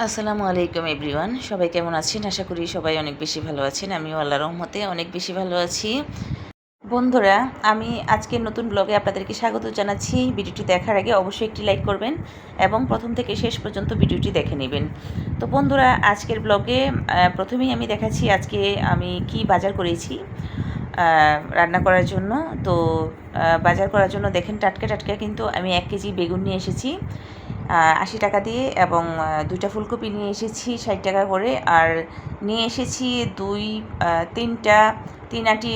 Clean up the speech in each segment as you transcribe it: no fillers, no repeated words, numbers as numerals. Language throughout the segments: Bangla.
আসসালামু আলাইকুম এভরিওয়ান, সবাই কেমন আছেন? আশা করি সবাই অনেক বেশি ভালো আছেন। আমিও আল্লাহর রহমতে অনেক বেশি ভালো আছি। বন্ধুরা, আমি আজকের নতুন ব্লগে আপনাদেরকে স্বাগত জানাচ্ছি। ভিডিওটি দেখার আগে অবশ্যই একটি লাইক করবেন এবং প্রথম থেকে শেষ পর্যন্ত ভিডিওটি দেখে নেবেন। তো বন্ধুরা, আজকের ব্লগে প্রথমেই আমি দেখাচ্ছি আজকে আমি কি বাজার করেছি রান্না করার জন্য। তো বাজার করার জন্য দেখেন টাটকা টাটকা কিন্তু আমি 1 কেজি বেগুন নিয়ে এসেছি 80 টাকা দিয়ে, এবং 2টা ফুলকপি নিয়ে এসেছি 60 টাকা করে, আর নিয়ে এসেছি তিন আটি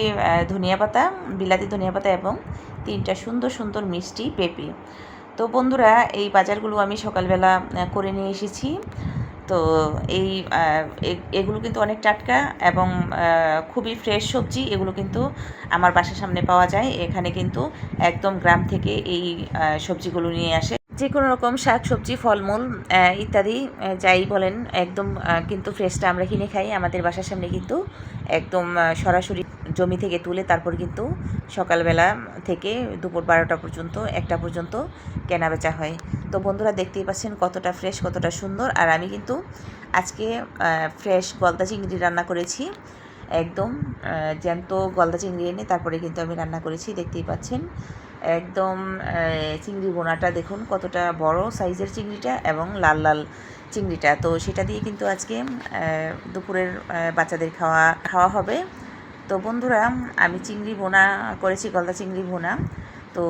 ধনিয়া পাতা, বিলাতি ধনিয়া পাতা, এবং 3টা সুন্দর সুন্দর মিষ্টি পেঁপে। তো বন্ধুরা, এই বাজারগুলো আমি সকালবেলা করে নিয়ে এসেছি। তো এগুলো কিন্তু অনেক টাটকা এবং খুবই ফ্রেশ সবজি। এগুলো কিন্তু আমার বাসার সামনে পাওয়া যায়। এখানে কিন্তু একদম গ্রাম থেকে এই সবজিগুলো নিয়ে আসে। যে কোনো রকম শাক সবজি, ফলমূল ইত্যাদি যাই বলেন, একদম কিন্তু ফ্রেশটা আমরা কিনে খাই। আমাদের বাসার সামনে কিন্তু একদম সরাসরি জমি থেকে তুলে তারপর কিন্তু সকালবেলা থেকে দুপুর 12টা পর্যন্ত 1টা পর্যন্ত কেনা বেচা হয়। তো বন্ধুরা, দেখতেই পাচ্ছেন কতটা ফ্রেশ, কতটা সুন্দর। আর আমি কিন্তু আজকে ফ্রেশ গলদা চিংড়ি রান্না করেছি। একদম জ্যান্ত গলদা চিংড়ি এনে তারপরে কিন্তু আমি রান্না করেছি। দেখতেই পাচ্ছেন একদম চিংড়ি বোনাটা দেখুন কতটা বড় সাইজের চিংড়িটা, এবং লাল লাল চিংড়িটা। তো সেটা দিয়ে কিন্তু আজকে দুপুরের বাচ্চাদের খাওয়া হবে। তো বন্ধুরা, আমি চিংড়ি বোনা করেছি, গলদা চিংড়ি বোনা। তো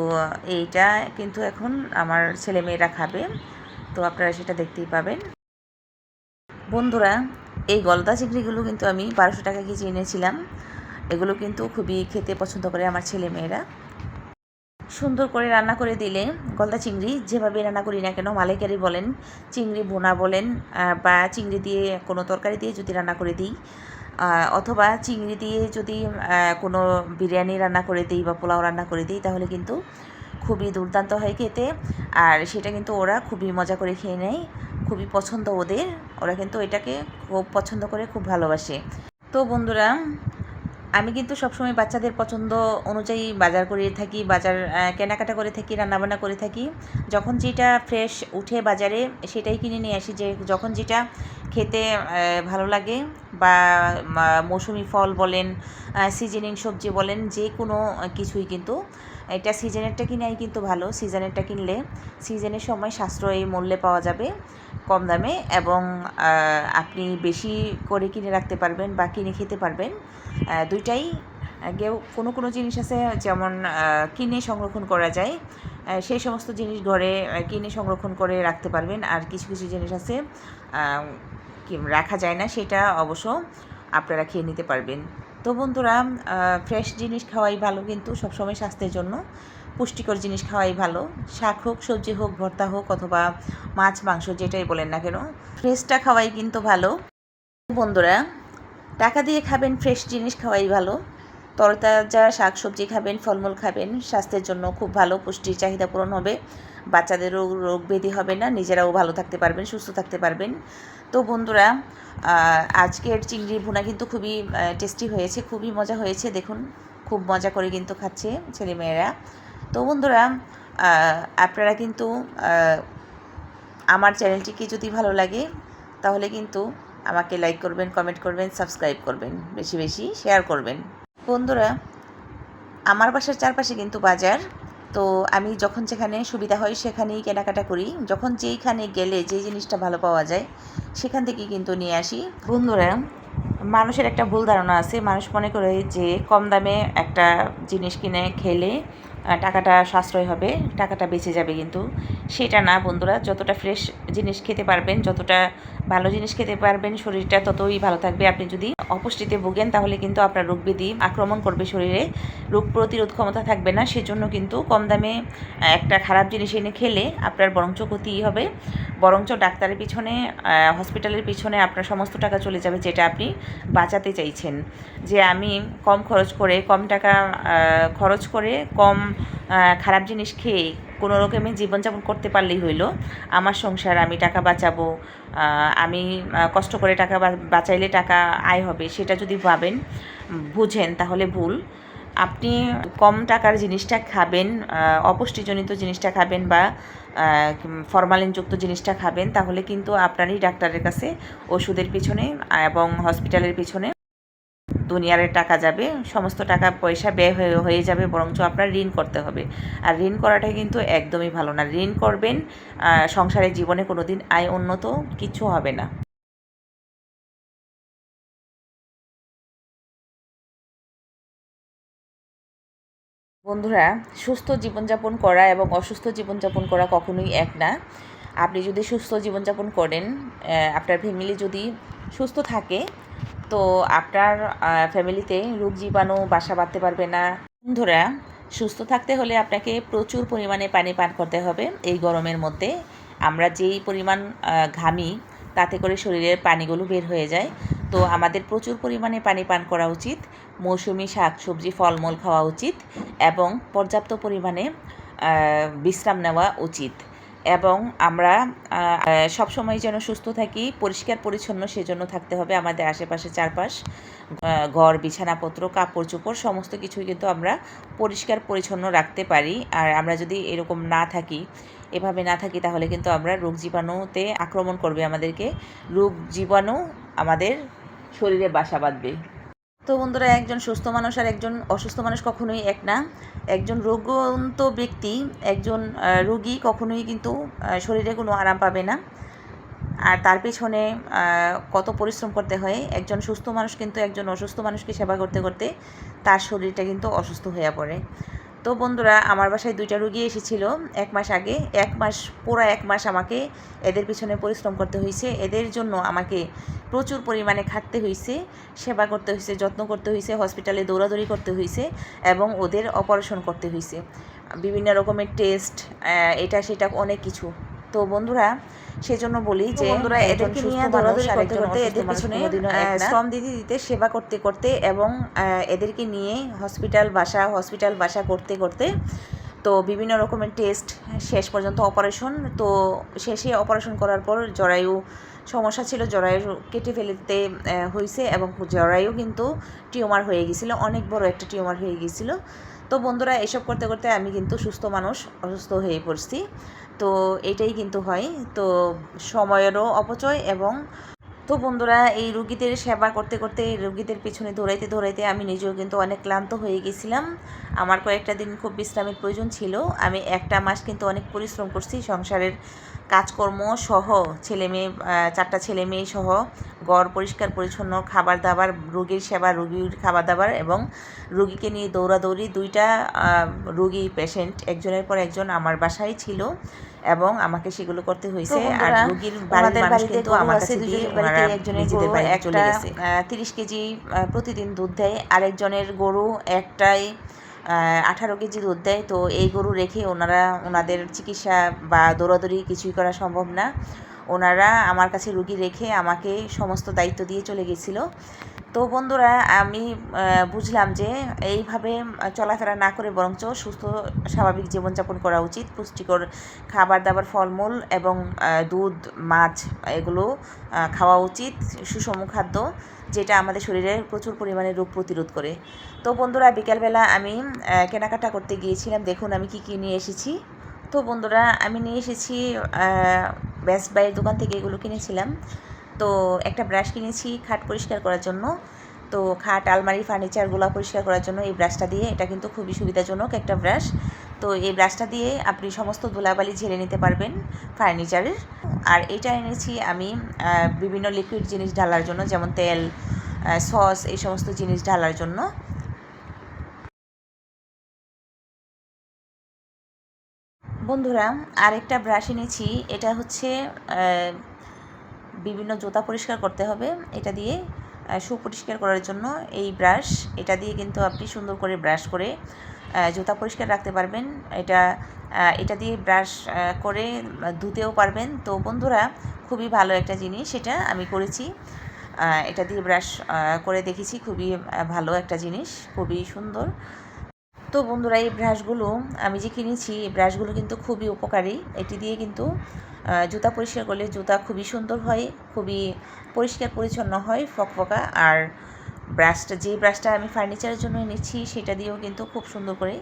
এইটা কিন্তু এখন আমার ছেলেমেয়েরা খাবে। তো আপনারা সেটা দেখতেই পাবেন। বন্ধুরা, এই গলদা চিংড়িগুলো কিন্তু আমি 1200 টাকা কেজি এনেছিলাম। এগুলো কিন্তু খুবই খেতে পছন্দ করে আমার ছেলেমেয়েরা। সুন্দর করে রান্না করে দিলে গলদা চিংড়ি যেভাবে রান্না করি না কেন, মালাইকারি বলেন, চিংড়ি ভুনা বলেন, বা চিংড়ি দিয়ে কোনো তরকারি দিয়ে যদি রান্না করে দিই, অথবা চিংড়ি দিয়ে যদি কোনো বিরিয়ানি রান্না করে দিই বা পোলাও রান্না করে দিই, তাহলে কিন্তু খুবই দুর্দান্ত হয় খেতে। আর সেটা কিন্তু ওরা খুবই মজা করে খেয়ে নেয়, খুবই পছন্দ ওদের। ওরা কিন্তু এটাকে খুব পছন্দ করে, খুব ভালোবাসে। তো বন্ধুরা, আমি কিন্তু সবসময় বাচ্চাদের পছন্দ অনুযায়ী বাজার করে থাকি, বাজার কেনাকাটা করে থাকি, রান্নাবান্না করে থাকি। যখন যেটা ফ্রেশ উঠে বাজারে সেটাই কিনে নিয়ে আসি। যে যখন যেটা খেতে ভালো লাগে, বা মৌসুমি ফল বলেন, সিজনিং সবজি বলেন, যে কোনো কিছুই কিন্তু এটা সিজনেরটা কিনাই কিন্তু ভালো। সিজনেরটা কিনলে সিজনের সময় সাশ্রয়ী মূল্যে পাওয়া যাবে, কম দামে, এবং আপনি বেশি করে কিনে রাখতে পারবেন বা কিনে খেতে পারবেন। দুইটাই। কোনো কোনো জিনিস আছে যেমন কিনে সংরক্ষণ করা যায়, সেই সমস্ত জিনিস ঘরে কিনে সংরক্ষণ করে রাখতে পারবেন। আর কিছু কিছু জিনিস আছে রাখা যায় না, সেটা অবশ্য আপনারা খেয়ে নিতে পারবেন। তো বন্ধুরা, ফ্রেশ জিনিস খাওয়াই ভালো, কিন্তু সবসময় স্বাস্থ্যের জন্য পুষ্টিকর জিনিস খাওয়াই ভালো। শাক হোক, সবজি হোক, ভর্তা হোক, অথবা মাছ মাংস যেটাই বলেন না কেন, ফ্রেশটা খাওয়াই কিন্তু ভালো। বন্ধুরা, টাকা দিয়ে খাবেন, ফ্রেশ জিনিস খাওয়াই ভালো। তরতাজা শাক সবজি খাবেন, ফলমূল খাবেন, স্বাস্থ্যের জন্য খুব ভালো, পুষ্টির চাহিদা পূরণ হবে, বাচ্চাদেরও রোগ ব্যাধি হবে না, নিজেরাও ভালো থাকতে পারবেন, সুস্থ থাকতে পারবেন। তো বন্ধুরা, আজকের চিংড়ি ভুনা কিন্তু খুবই টেস্টি হয়েছে, খুবই মজা হয়েছে। দেখুন, খুব মজা করে কিন্তু খাচ্ছে ছেলেমেয়েরা। তো বন্ধুরা, আপনারা কিন্তু আমার চ্যানেলটিকে যদি ভালো লাগে তাহলে কিন্তু আমাকে লাইক করবেন, কমেন্ট করবেন, সাবস্ক্রাইব করবেন, বেশি বেশি শেয়ার করবেন। বন্ধুরা, আমার বাসার চারপাশে কিন্তু বাজার। তো আমি যখন যেখানে সুবিধা হয় সেখানেই কেনাকাটা করি। যখন যেইখানে গেলে যে জিনিসটা ভালো পাওয়া যায় সেখান থেকেই কিন্তু নিয়ে আসি। বন্ধুরা, মানুষের একটা ভুল ধারণা আছে। মানুষ মনে করে যে কম দামে একটা জিনিস কিনে খেলে টাকাটা সাশ্রয় হবে, টাকাটা বেঁচে যাবে, কিন্তু সেটা না বন্ধুরা। যতটা ফ্রেশ জিনিস খেতে পারবেন, যতটা ভালো জিনিস খেতে পারবেন, শরীরটা ততই ভালো থাকবে। আপনি যদি অপুষ্টিতে ভোগেন তাহলে কিন্তু আপনার রোগ ব্যাধি আক্রমণ করবে শরীরে, রোগ প্রতিরোধ ক্ষমতা থাকবে না। সেজন্য কিন্তু কম দামে একটা খারাপ জিনিস এনে খেলে আপনার বরঞ্চ ক্ষতিই হবে। বরঞ্চ ডাক্তারের পিছনে, হসপিটালের পিছনে আপনার সমস্ত টাকা চলে যাবে, যেটা আপনি বাঁচাতে চাইছেন। যে আমি কম খরচ করে, কম টাকা খরচ করে, কম খারাপ জিনিস খেয়ে কোনো রকমে জীবনযাপন করতে পারলেই হইলো, আমার সংসার, আমি টাকা বাঁচাবো, আমি কষ্ট করে টাকা বাঁচাইলে টাকা আয় হবে, সেটা যদি ভাবেন, বুঝেন, তাহলে ভুল। আপনি কম টাকার জিনিসটা খাবেন, অপুষ্টিজনিত জিনিসটা খাবেন বা ফরমালিনযুক্ত জিনিসটা খাবেন, তাহলে কিন্তু আপনারই ডাক্তারের কাছে ওষুধের পিছনে এবং হসপিটালের পিছনে দুনিয়ার টাকা যাবে, সমস্ত টাকা পয়সা ব্যয় হয়ে যাবে, বরঞ্চ আপনার ঋণ করতে হবে। আর ঋণ করাটা কিন্তু একদমই ভালো না। ঋণ করবেন, সংসারের জীবনে কোনো দিন আয় উন্নত কিছু হবে না। বন্ধুরা, সুস্থ জীবনযাপন করা এবং অসুস্থ জীবনযাপন করা কখনোই এক না। আপনি যদি সুস্থ জীবনযাপন করেন, আপনার ফ্যামিলি যদি সুস্থ থাকে, তো আপনার ফ্যামিলিতে রোগ জীবাণু বাসা বাঁধতে পারবে না। বন্ধুরা, সুস্থ থাকতে হলে আপনাকে প্রচুর পরিমাণে পানি পান করতে হবে। এই গরমের মধ্যে আমরা যেই পরিমাণ ঘামি, তাতে করে শরীরের পানিগুলো বের হয়ে যায়। তো আমাদের প্রচুর পরিমাণে পানি পান করা উচিত, মৌসুমি শাক সবজি ফলমূল খাওয়া উচিত এবং পর্যাপ্ত পরিমাণে বিশ্রাম নেওয়া উচিত। এবং আমরা সবসময় যেন সুস্থ থাকি, পরিষ্কার পরিচ্ছন্ন সেজন্য থাকতে হবে। আমাদের আশেপাশে চারপাশ, ঘর, বিছানাপত্র, কাপড় চোপড় সমস্ত কিছুই কিন্তু আমরা পরিষ্কার পরিচ্ছন্ন রাখতে পারি। আর আমরা যদি এরকম না থাকি, এভাবে না থাকি, তাহলে কিন্তু আমরা রোগ জীবাণুতে আক্রমণ করবে আমাদেরকে। রোগ জীবাণু আমাদের শরীরে বাসা বাঁধবে। তো বন্ধুরা, একজন সুস্থ মানুষ আর একজন অসুস্থ মানুষ কখনোই এক না। একজন রোগন্ত ব্যক্তি, একজন রোগী কখনোই কিন্তু শরীরে কোনো আরাম পাবে না, আর তার পেছনে কত পরিশ্রম করতে হয়। একজন সুস্থ মানুষ কিন্তু একজন অসুস্থ মানুষকে সেবা করতে করতে তার শরীরটা কিন্তু অসুস্থ হয়ে পড়ে। তো বন্ধুরা, আমার বাসায় 2টা রোগী এসেছিল 1 মাস আগে। পুরো 1 মাস আমাকে এদের পিছনে পরিশ্রম করতে হয়েছে। এদের জন্য আমাকে প্রচুর পরিমাণে খাটতে হয়েছে, সেবা করতে হয়েছে, যত্ন করতে হয়েছে, হসপিটালে দৌড়াদৌড়ি করতে হয়েছে এবং ওদের অপারেশন করতে হয়েছে, বিভিন্ন রকমের টেস্ট, এটা সেটা অনেক কিছু। তো বন্ধুরা, সেজন্য বলি যে বন্ধুরা, এদেরকে নিয়ে দৌড়াদৌড়ি করতে করতে, এদের পিছনে শ্রম দিতে দিতে, সেবা করতে করতে এবং এদেরকে নিয়ে হসপিটাল বাসা করতে করতে, তো বিভিন্ন রকমের টেস্ট, শেষ পর্যন্ত অপারেশন। তো শেষে অপারেশন করার পর জরায়ু সমস্যা ছিল, জরায়ু কেটে ফেলতে হয়েছে এবং জরায়ু কিন্তু টিউমার হয়ে গিয়েছিলো, অনেক বড় একটা টিউমার হয়ে গিয়েছিলো। তো বন্ধুরা, এসব করতে করতে আমি কিন্তু সুস্থ মানুষ অসুস্থ হয়ে পড়ছি। তো এটাই কিন্তু হয়। তো সময়েরও অপচয় এবং তো বন্ধুরা, এই রুগীদের সেবা করতে করতে, এই রুগীদের পিছনে দৌড়াইতে দৌড়াইতে আমি নিজেও কিন্তু অনেক ক্লান্ত হয়ে গেছিলাম। আমার কয়েকটা দিন খুব বিশ্রামের প্রয়োজন ছিল। আমি 1টা মাস কিন্তু অনেক পরিশ্রম করছি, সংসারের কাজকর্ম সহ, ছেলেমেয়ে 4টা ছেলেমেয়ে সহ, ঘর পরিষ্কার পরিচ্ছন্ন, খাবার দাবার, রোগীর সেবা, রোগীর খাবার দাবার এবং রোগীকে নিয়ে দৌড়াদৌড়ি। 2টা রোগী পেশেন্ট একজনের পর একজন আমার বাসায় ছিল এবং আমাকে সেগুলো করতে হয়েছে। আর রোগীর বাড়ির মানুষ কিন্তু আমার কাছে দিয়ে একজনের গরু চলে গেছে। 30 কেজি প্রতিদিন দুধ দেয়, আরেকজনের গরু একটাই 18 কেজি দুধ দেয়। তো এই গরু রেখে ওনাদের চিকিৎসা বা দৌড়াদৌড়ি কিছুই করা সম্ভব না। ওনারা আমার কাছে রুগী রেখে আমাকে সমস্ত দায়িত্ব দিয়ে চলে গেছিল। তো বন্ধুরা, আমি বুঝলাম যে এইভাবে চলাফেরা না করে বরঞ্চ সুস্থ স্বাভাবিক জীবনযাপন করা উচিত। পুষ্টিকর খাবার দাবার, ফলমূল এবং দুধ, মাছ এগুলো খাওয়া উচিত, সুষম খাদ্য, যেটা আমাদের শরীরে প্রচুর পরিমাণে রোগ প্রতিরোধ করে। তো বন্ধুরা, বিকালবেলা আমি কেনাকাটা করতে গিয়েছিলাম। দেখুন আমি কি কী নিয়ে এসেছি। তো বন্ধুরা, আমি নিয়ে এসেছি বেস্ট বাইয়ের দোকান থেকে এগুলো কিনেছিলাম। তো একটা ব্রাশ কিনেছি খাট পরিষ্কার করার জন্য। তো খাট, আলমারি, ফার্নিচারগুলো পরিষ্কার করার জন্য এই ব্রাশটা দিয়ে, এটা কিন্তু খুবই সুবিধাজনক একটা ব্রাশ। তো এই ব্রাশটা দিয়ে আপনি সমস্ত ধুলাবালি ঝেড়ে নিতে পারবেন ফার্নিচারের। আর এটা এনেছি আমি বিভিন্ন লিকুইড জিনিস ঢালার জন্য, যেমন তেল, সস, এই সমস্ত জিনিস ঢালার জন্য। বন্ধুরা, আরেকটা ব্রাশ এনেছি, এটা হচ্ছে বিভিন্ন জুতা পরিষ্কার করতে হবে, এটা দিয়ে সুপরিষ্কার করার জন্য এই ব্রাশ। এটা দিয়ে কিন্তু আপনি সুন্দর করে ব্রাশ করে জুতা পরিষ্কার রাখতে পারবেন। এটা দিয়ে ব্রাশ করে ধুতেও পারবেন। তো বন্ধুরা, খুবই ভালো একটা জিনিস, এটা আমি করেছি। এটা দিয়ে ব্রাশ করে দেখেছি, খুবই ভালো একটা জিনিস, খুবই সুন্দর। তো বন্ধুরা, এই ব্রাশগুলো আমি যে কিনেছি, এই ব্রাশগুলো কিন্তু খুবই উপকারী। এটি দিয়ে কিন্তু জুতা পরিষ্কার করলে জুতা খুবই সুন্দর হয়, খুবই পরিষ্কার পরিচ্ছন্ন হয়, ফকফকা। আর ব্রাশটা, যে ব্রাশটা আমি ফার্নিচারের জন্য এনেছি সেটা দিয়েও কিন্তু খুব সুন্দর করে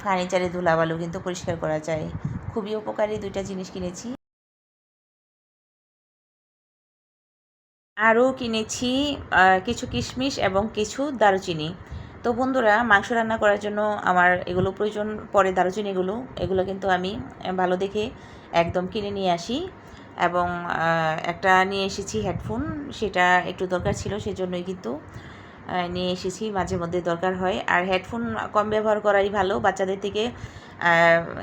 ফার্নিচারে ধুলাবালু কিন্তু পরিষ্কার করা যায়। খুবই উপকারী দুইটা জিনিস কিনেছি। আরও কিনেছি কিছু কিশমিশ এবং কিছু দারুচিনি। তো বন্ধুরা, মাংস রান্না করার জন্য আমার এগুলো প্রয়োজন পড়ে, দারুচিনিগুলো। এগুলো কিন্তু আমি ভালো দেখে একদম কিনে নিয়ে আসি। এবং একটা নিয়ে এসেছি হেডফোন, সেটা একটু দরকার ছিল, সেজন্যই কিন্তু নিয়ে এসেছি। মাঝে মধ্যে দরকার হয়। আর হেডফোন কম ব্যবহার করাই ভালো, বাচ্চাদের থেকে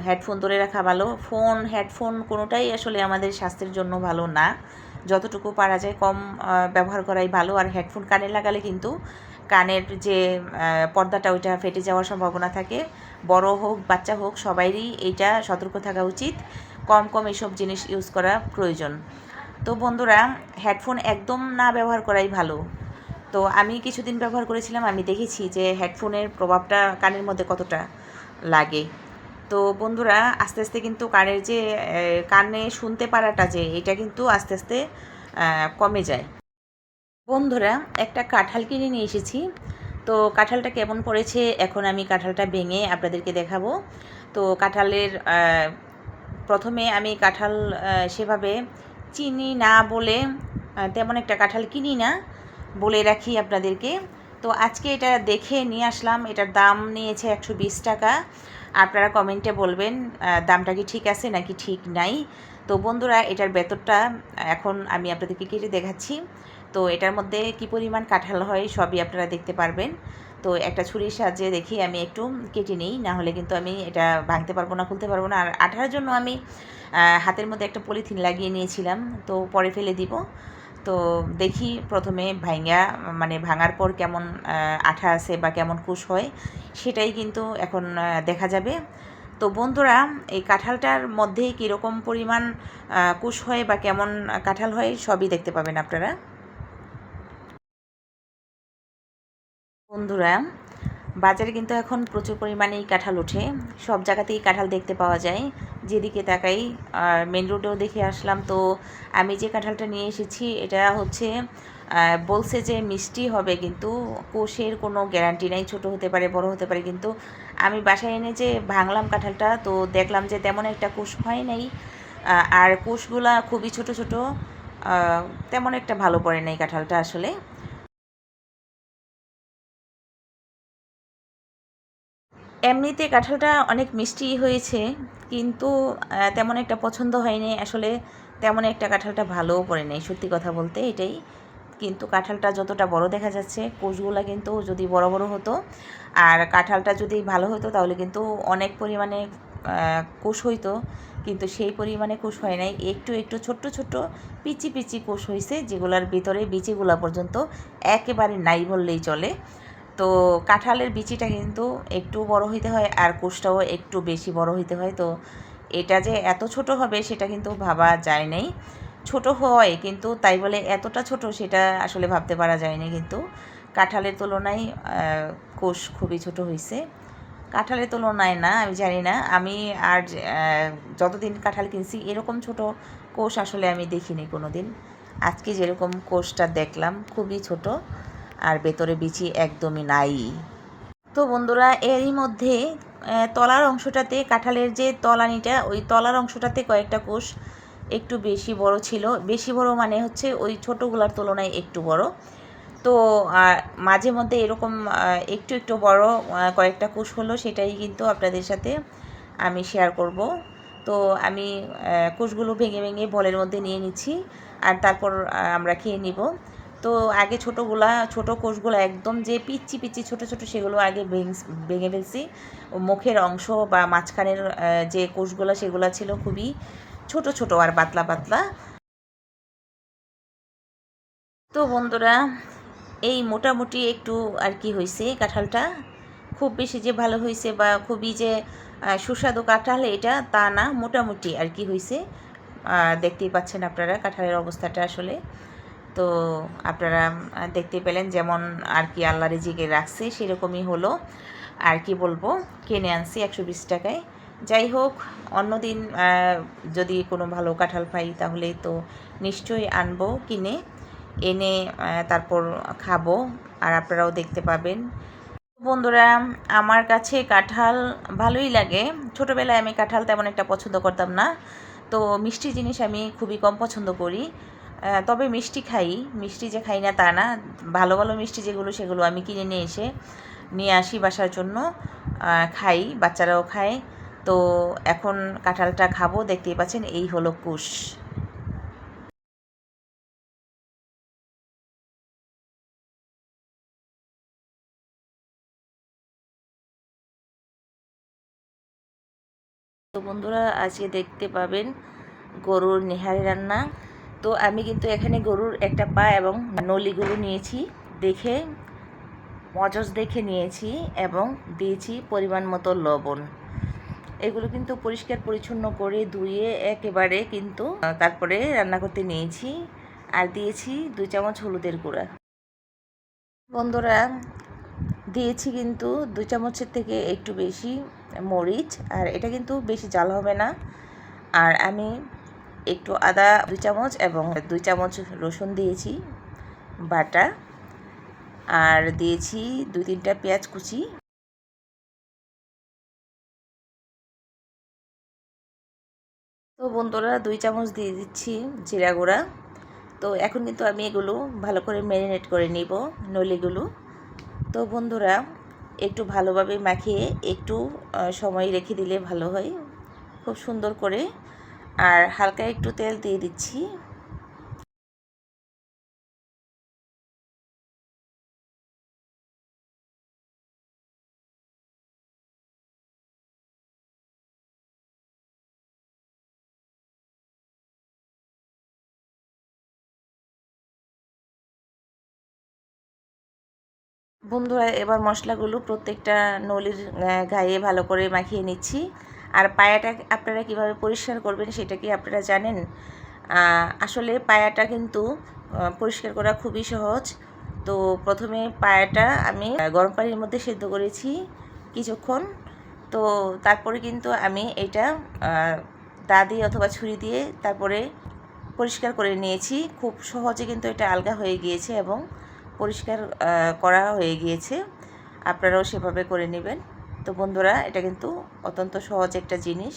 হেডফোন দূরে রাখা ভালো। ফোন, হেডফোন কোনোটাই আসলে আমাদের স্বাস্থ্যের জন্য ভালো না। যতটুকু পারা যায় কম ব্যবহার করাই ভালো। আর হেডফোন কানে লাগালে কিন্তু কানের যে পর্দাটা, ওইটা ফেটে যাওয়ার সম্ভাবনা থাকে। বড় হোক বাচ্চা হোক সবাইরই এইটা সতর্ক থাকা উচিত। কম কম এসব জিনিস ইউজ করা প্রয়োজন। তো বন্ধুরা, হেডফোন একদম না ব্যবহার করাই ভালো। তো আমি কিছুদিন ব্যবহার করেছিলাম, আমি দেখেছি যে হেডফোনের প্রভাবটা কানের মধ্যে কতটা লাগে। তো বন্ধুরা, আস্তে আস্তে কিন্তু কানের যে কানে শুনতে পারাটা, যে এটা কিন্তু আস্তে আস্তে কমে যায়। বন্ধুরা, একটা কাঁঠাল কিনে নিয়ে এসেছি। তো কাঁঠালটা কেমন পড়েছে, এখন আমি কাঁঠালটা ভেঙে আপনাদেরকে দেখাবো। তো কাঁঠালের প্রথমে আমি কাঁঠাল সেভাবে চিনি না বলে তেমন একটা কাঁঠাল কিনি না, বলে রাখি আপনাদেরকে। তো আজকে এটা দেখে নিয়ে আসলাম। এটার দাম নিয়েছে 120 টাকা। আপনারা কমেন্টে বলবেন দামটা কি ঠিক আছে নাকি ঠিক নাই। তো বন্ধুরা, এটার ভেতরটা এখন আমি আপনাদেরকে কেটে দেখাচ্ছি। তো এটার মধ্যে কি পরিমাণ কাঁঠাল হয় সবই আপনারা দেখতে পারবেন। তো একটা ছুরির সাহায্যে দেখি আমি একটু কেটে নিই, না হলে কিন্তু আমি এটা ভাঙতে পারবো না, খুলতে পারবো না। আর আঠার জন্য আমি হাতের মধ্যে একটা পলিথিন লাগিয়ে নিয়েছিলাম, তো পরে ফেলে দিব। তো দেখি প্রথমে মানে ভাঙার পর কেমন আঠা আছে বা কেমন কুশ হয়, সেটাই কিন্তু এখন দেখা যাবে। তো বন্ধুরা, এই কাঁঠালটার মধ্যে কীরকম পরিমাণ কুশ হয় বা কেমন কাঁঠাল হয় সবই দেখতে পাবেন আপনারা। বন্ধুরা, বাজারে কিন্তু এখন প্রচুর পরিমাণেই কাঁঠাল ওঠে। সব জায়গাতেই কাঁঠাল দেখতে পাওয়া যায়, যেদিকে তাকাই। মেন রোডেও দেখে আসলাম। তো আমি যে কাঁঠালটা নিয়ে এসেছি এটা হচ্ছে বলছে যে মিষ্টি হবে, কিন্তু কোষের কোনো গ্যারান্টি নাই। ছোট হতে পারে, বড় হতে পারে। কিন্তু আমি বাসায় এনে যে ভাঙলাম কাঁঠালটা, তো দেখলাম যে তেমন একটা কোষ হয় নাই। আর কোষগুলা খুবই ছোট ছোট, তেমন একটা ভালো পড়ে নাই কাঁঠালটা আসলে। এমনিতে কাঁঠালটা অনেক মিষ্টি হয়েছে, কিন্তু তেমন একটা পছন্দ হয়নি আসলে। তেমন একটা কাঁঠালটা ভালোও পড়ে নাই, সত্যি কথা বলতে এটাই। কিন্তু কাঁঠালটা যতটা বড় দেখা যাচ্ছে, কোষগুলা কিন্তু যদি বড় বড় হতো আর কাঁঠালটা যদি ভালো হতো, তাহলে কিন্তু অনেক পরিমাণে কোষ হইতো। কিন্তু সেই পরিমাণে কোষ হয় নাই। একটু একটু ছোট্ট ছোট্ট পিচি পিচি কোষ হয়েছে, যেগুলোর ভিতরে বিচিগুলা পর্যন্ত একেবারে নাই বললেই চলে। তো কাঁঠালের বিচিটা কিন্তু একটু বড় হইতে হয়, আর কোষটাও একটু বেশি বড় হইতে হয়। তো এটা যে এত ছোট হবে সেটা কিন্তু ভাবা যায় নাই। ছোট হয়, কিন্তু তাই বলে এতটা ছোট সেটা আসলে ভাবতে পারা যায়নি। কিন্তু কাঁঠালের তুলনায় কোষ খুবই ছোট হয়েছে। কাঁঠালের তুলনায় না, আমি জানি না। আমি আর যতদিন কাঁঠাল কিনছি এরকম ছোট কোষ আসলে আমি দেখিনি কোনো দিন। আজকে যেরকম কোষটা দেখলাম খুবই ছোট, আর ভেতরে বিচি একদমই নাই। তো বন্ধুরা, এরই মধ্যে তলার অংশটাতে, কাঁঠালের যে তলানিটা, ওই তলার অংশটাতে কয়েকটা কোষ একটু বেশি বড় ছিল। বেশি বড় মানে হচ্ছে ওই ছোটোগুলার তুলনায় একটু বড়। তো মাঝে মধ্যে এরকম একটু একটু বড় কয়েকটা কোষ হলো, সেটাই কিন্তু আপনাদের সাথে আমি শেয়ার করব। তো আমি কোষগুলো ভেঙে ভেঙে বলের মধ্যে নিয়ে নিচ্ছি, আর তারপর আমরা খেয়ে নিব। তো আগে ছোট কোষগুলো একদম যে পিচ্চি পিচ্চি ছোট ছোট, সেগুলো আগে ভেঙে ফেলছি। মুখের অংশ বা মাঝখানের যে কোষগুলো, সেগুলো ছিল খুবই ছোট ছোট আর পাতলা পাতলা। তো বন্ধুরা, এই মোটামুটি একটু আর কি হয়েছে কাঁঠালটা। খুব বেশি যে ভালো হয়েছে বা খুবই যে সুস্বাদু কাঁঠাল এটা তা না, মোটামুটি আর কি হয়েছে। দেখতেই পাচ্ছেন আপনারা কাঁঠালের অবস্থাটা আসলে। তো আপনারা দেখতে পেলেন যেমন আর কি আল্লাহ রিজিকে রাখছে সেরকমই হলো। আর কি বলবো, কিনে আনছি 120 টাকায়। যাই হোক, অন্যদিন যদি কোনো ভালো কাঁঠাল পাই তাহলে তো নিশ্চয়ই আনবো কিনে, এনে তারপর খাবো। আর আপনারাও দেখতে পাবেন। বন্ধুরা, আমার কাছে কাঁঠাল ভালোই লাগে। ছোটোবেলায় আমি কাঁঠাল তেমন একটা পছন্দ করতাম না, তো মিষ্টি জিনিস আমি খুবই কম পছন্দ করি। তবে মিষ্টি খাই, মিষ্টি যে খাই না তা না। ভালো ভালো মিষ্টি যেগুলো সেগুলো আমি কিনে নিয়ে আসি বাসার জন্য, খাই, বাচ্চারাও খায়। তো এখন কাঁঠালটা খাবো, দেখতেই পাচ্ছেন এই হলো কুশ। তো বন্ধুরা, আজকে দেখতে পাবেন গরুর নেহারি রান্না। তো আমি কিন্তু এখানে গরুর একটা পা এবং নলিগুলো নিয়েছি, দেখে মজস দেখে নিয়েছি এবং দিয়েছি পরিমাণ মতো লবণ। এগুলো কিন্তু পরিষ্কার পরিচ্ছন্ন করে ধুয়ে একেবারে কিন্তু তারপরে রান্না করতে নিয়েছি। আর দিয়েছি 2 চামচ হলুদের গুঁড়া। বন্ধুরা, দিয়েছি কিন্তু 2 চামচের থেকে একটু বেশি মরিচ, আর এটা কিন্তু বেশি ঝাল হবে না। আর আমি একটু আদা 2 চামচ এবং 2 চামচ রসুন দিয়েছি বাটা, আর দিয়েছি 2-3টা পেঁয়াজ কুচি। তো বন্ধুরা, 2 চামচ দিয়ে দিচ্ছি জিরা গুঁড়া। তো এখন কিন্তু আমি এগুলো ভালো করে ম্যারিনেট করে নিব, নলিগুলো। তো বন্ধুরা, একটু ভালোভাবে মাখিয়ে একটু সময় রেখে দিলে ভালো হয়, খুব সুন্দর করে। আর হালকা একটু তেল দিয়ে দিচ্ছি। বন্ধুরা, এবার মশলাগুলো প্রত্যেকটা নলির গায়ে ভালো করে মাখিয়ে নিচ্ছি। আর পায়াটা আপনারা কিভাবে পরিষ্কার করবেন সেটা কি আপনারা জানেন? আসলে পায়াটা কিন্তু পরিষ্কার করা খুবই সহজ। তো প্রথমে পায়াটা আমি গরম পানির মধ্যে সেদ্ধ করেছি কিছুক্ষণ। তো তারপরে কিন্তু আমি এটা দা দিয়ে অথবা ছুরি দিয়ে তারপরে পরিষ্কার করে নিয়েছি। খুব সহজে কিন্তু এটা আলগা হয়ে গিয়েছে এবং পরিষ্কার করা হয়ে গিয়েছে। আপনারাও সেভাবে করে নেবেন। তো বন্ধুরা, এটা কিন্তু অত্যন্ত সহজ একটা জিনিস।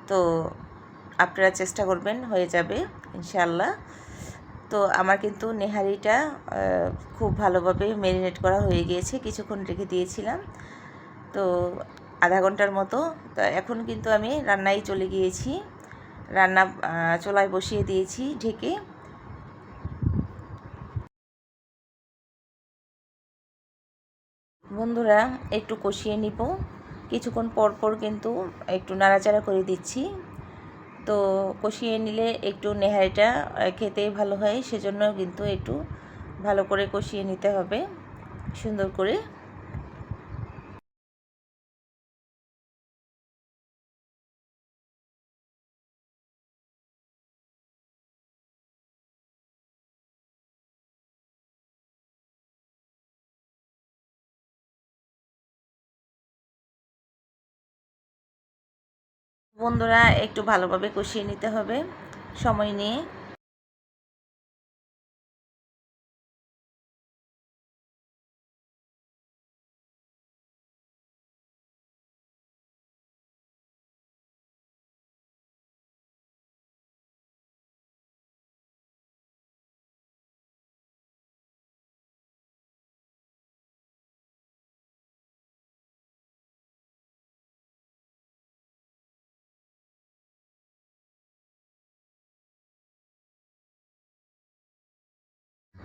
তো আপনারা চেষ্টা করবেন, হয়ে যাবে ইনশাআল্লাহ। তো আমার কিন্তু নেহারিটা খুব ভালোভাবে ম্যারিনেট করা হয়ে গিয়েছে, কিছুক্ষণ রেখে দিয়েছিলাম। তো আধা ঘন্টার মতো। তো এখন কিন্তু আমি রান্নায় চলে গিয়েছি, রান্না চুলায় বসিয়ে দিয়েছি ঢেকে। বন্ধুরা, একটু কষিয়ে নিব, কিছুক্ষণ পর পর কিন্তু একটু নাড়াচাড়া করে দিচ্ছি। তো কষিয়ে নিলে একটু নেহারিটা খেতে ভালো হয়, সেজন্য কিন্তু একটু ভালো করে কষিয়ে নিতে হবে সুন্দর করে। বন্ধুরা, একটু ভালোভাবে কষিয়ে নিতে হবে সময় নিয়ে।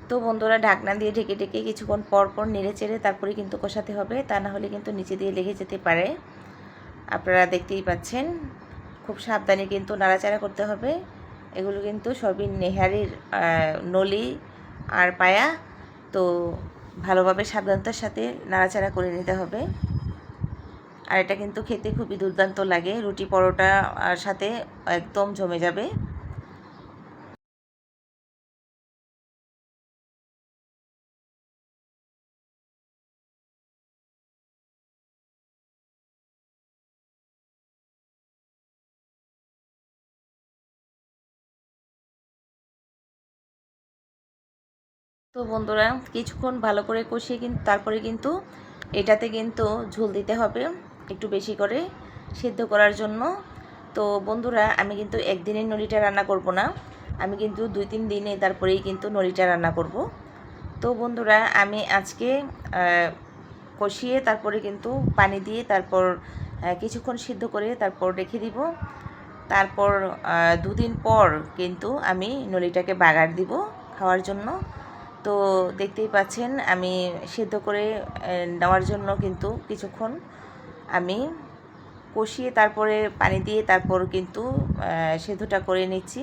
তো বন্ধুরা, ঢাকনা দিয়ে ঢেকে ঢেকে কিছুক্ষণ পর পর নেড়ে চেড়ে তারপরে কিন্তু কষাতে হবে, তা না হলে কিন্তু নিচে দিয়ে লেগে যেতে পারে। আপনারা দেখতেই পাচ্ছেন, খুব সাবধানে কিন্তু নাড়াচাড়া করতে হবে। এগুলো কিন্তু সবই নেহারির নলি আর পায়া। তো ভালোভাবে সাবধানতার সাথে নাড়াচাড়া করে নিতে হবে। আর এটা কিন্তু খেতে খুবই দুর্দান্ত লাগে, রুটি পরোটা আর সাথে একদম জমে যাবে। তো বন্ধুরা কিছুক্ষণ ভালো করে কষিয়ে কিন্তু তারপরে কিন্তু এটাতে কিন্তু ঝোল দিতে হবে একটু বেশি করে সিদ্ধ করার জন্য। তো বন্ধুরা আমি কিন্তু একদিনের নলিটা রান্না করব না, আমি কিন্তু 2-3 দিনে তারপরেই কিন্তু নলিটা রান্না করব। তো বন্ধুরা আমি আজকে কষিয়ে তারপরে কিন্তু পানি দিয়ে তারপর কিছুক্ষণ সিদ্ধ করে তারপর রেখে দিব। তারপর 2 দিন পর কিন্তু আমি নলিটাকে বাগার দিব খাওয়ার জন্য। তো দেখতেই পাচ্ছেন আমি সিদ্ধ করে নেওয়ার জন্য কিন্তু কিছুক্ষণ আমি কষিয়ে তারপরে পানি দিয়ে তারপর কিন্তু সিদ্ধটা করে নিচ্ছি।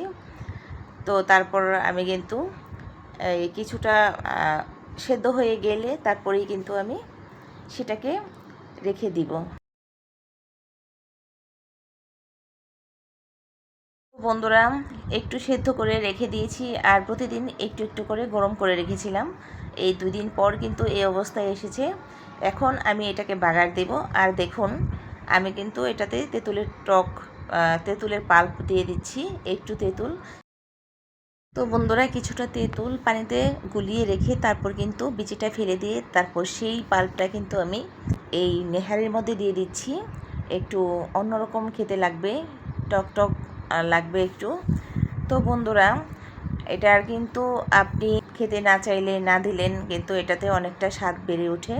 তো তারপর আমি কিন্তু কিছুটা সেদ্ধ হয়ে গেলে তারপরেই কিন্তু আমি সেটাকে রেখে দিব। বন্ধুরা একটু সেদ্ধ করে রেখে দিয়েছি আর প্রতিদিন একটু একটু করে গরম করে রেখেছিলাম। এই 2 দিন পর কিন্তু এই অবস্থায় এসেছে। এখন আমি এটাকে বাগার দেব। আর দেখুন আমি কিন্তু এটাতে তেঁতুলের পাল্প দিয়ে দিচ্ছি, একটু তেঁতুল। তো বন্ধুরা কিছুটা তেঁতুল পানিতে গুলিয়ে রেখে তারপর কিন্তু বিচিটা ফেলে দিয়ে তারপর সেই পাল্পটা কিন্তু আমি এই নেহারির মধ্যে দিয়ে দিচ্ছি। একটু অন্যরকম খেতে লাগবে, টক টক লাগবে একটু। তো বন্ধুরা এটার কিন্তু আপনি খেতে না চাইলে না দিলেন কিন্তু এটাতে অনেকটা স্বাদ বেড়ে ওঠে।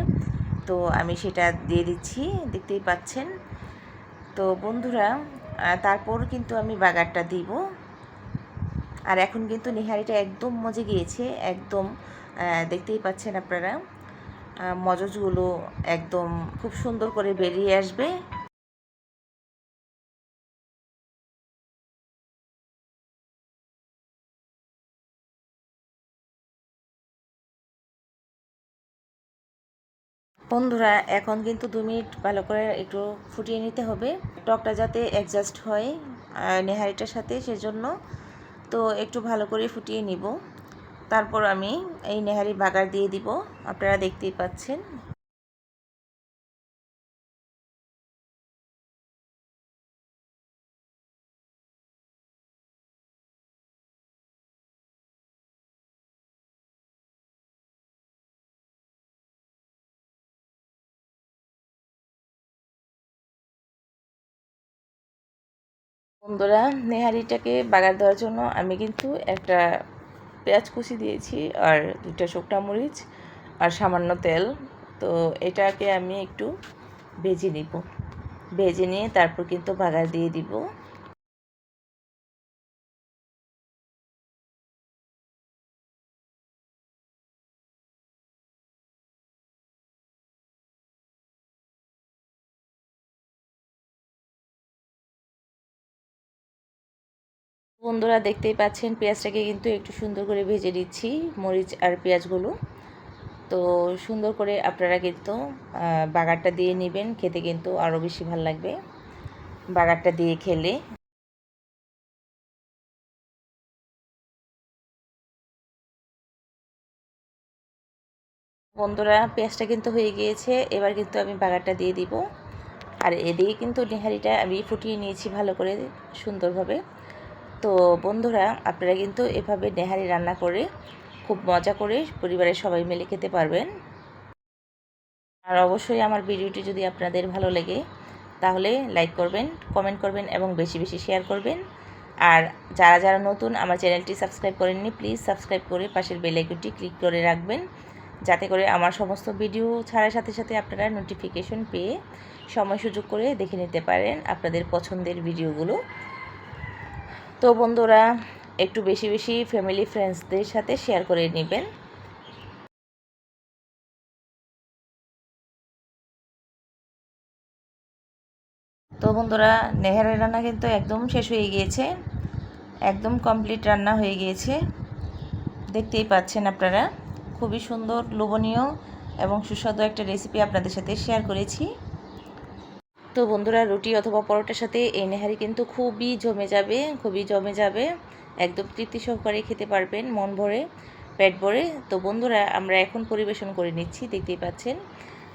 তো আমি সেটা দিয়ে দিচ্ছি, দেখতেই পাচ্ছেন। তো বন্ধুরা তারপর কিন্তু আমি বাগারটা দিব। আর এখন কিন্তু নেহারিটা একদম মজে গিয়েছে, একদম দেখতেই পাচ্ছেন আপনারা মজজগুলো একদম খুব সুন্দর করে বেরিয়ে আসবে। বন্ধুরা এখন কিন্তু 2 মিনিট ভালো করে একটু ফুটিয়ে নিতে হবে, টকটা যাতে অ্যাডজাস্ট হয় নেহারিটার সাথে, সেজন্য তো একটু ভালো করে ফুটিয়ে নিব। তারপর আমি এই নেহারি বাগার দিয়ে দিব, আপনারা দেখতেই পাচ্ছেন। বন্ধুরা নেহারিটাকে বাগার দেওয়ার জন্য আমি কিন্তু একটা পেঁয়াজ কুচি দিয়েছি আর 2টা শুকনা মরিচ আর সামান্য তেল। তো এটাকে আমি একটু ভেজে নিব, ভেজে নিয়ে তারপর কিন্তু বাগার দিয়ে দিব। বন্ধুরা দেখতেই পাচ্ছেন পেঁয়াজটাকে কিন্তু একটু সুন্দর করে ভেজে নিচ্ছি, মরিচ আর পেঁয়াজগুলো। তো সুন্দর করে আপনারা কিন্তু বাগারটা দিয়ে নেবেন, খেতে কিন্তু আরও বেশি ভালো লাগবে বাগারটা দিয়ে খেলে। বন্ধুরা পেঁয়াজটা কিন্তু হয়ে গিয়েছে, এবার কিন্তু আমি বাগারটা দিয়ে দিব। আর এদিকে কিন্তু নেহারিটা আমি ফুটিয়ে নিয়েছি ভালো করে সুন্দরভাবে। তো বন্ধুরা আপনারা কিন্তু এভাবে নেহারি রান্না করে খুব মজা করে পরিবারের সবাই মিলে খেতে পারবেন। আর অবশ্যই আমার ভিডিওটি যদি আপনাদের ভালো লাগে তাহলে লাইক করবেন, কমেন্ট করবেন এবং বেশি বেশি শেয়ার করবেন। আর যারা যারা নতুন আমার চ্যানেলটি সাবস্ক্রাইব করেননি প্লিজ সাবস্ক্রাইব করে পাশের বেল আইকনটি ক্লিক করে রাখবেন, যাতে করে আমার সমস্ত ভিডিও ছাড়ার সাথে সাথে আপনারা নোটিফিকেশন পেয়ে সময় সুযোগ করে দেখে নিতে পারেন আপনাদের পছন্দের ভিডিওগুলো। তো বন্ধুরা একটু বেশি বেশি ফ্যামিলি ফ্রেন্ডসদের সাথে শেয়ার করে নেবেন। তো বন্ধুরা নেহারি রান্না কিন্তু একদম শেষ হয়ে গিয়েছে, একদম কমপ্লিট রান্না হয়ে গিয়েছে, দেখতেই পাচ্ছেন আপনারা। খুবই সুন্দর লোভনীয় এবং সুস্বাদু একটা রেসিপি আপনাদের সাথে শেয়ার করেছি। তো বন্ধুরা রুটি অথবা পরোটার সাথে এই নেহারি কিন্তু খুবই জমে যাবে, খুবই জমে যাবে, একদম তৃপ্তি সহকারে খেতে পারবেন মন ভরে পেট ভরে। তো বন্ধুরা আমরা এখন পরিবেশন করে নিচ্ছি, দেখতেই পাচ্ছেন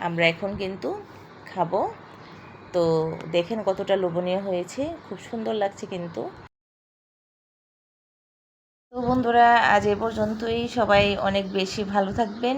আমরা এখন কিন্তু খাবো। তো দেখেন কতটা লোভনীয় হয়েছে, খুব সুন্দর লাগছে কিন্তু। তো বন্ধুরা, আজ এ পর্যন্তই। সবাই অনেক বেশি ভালো থাকবেন।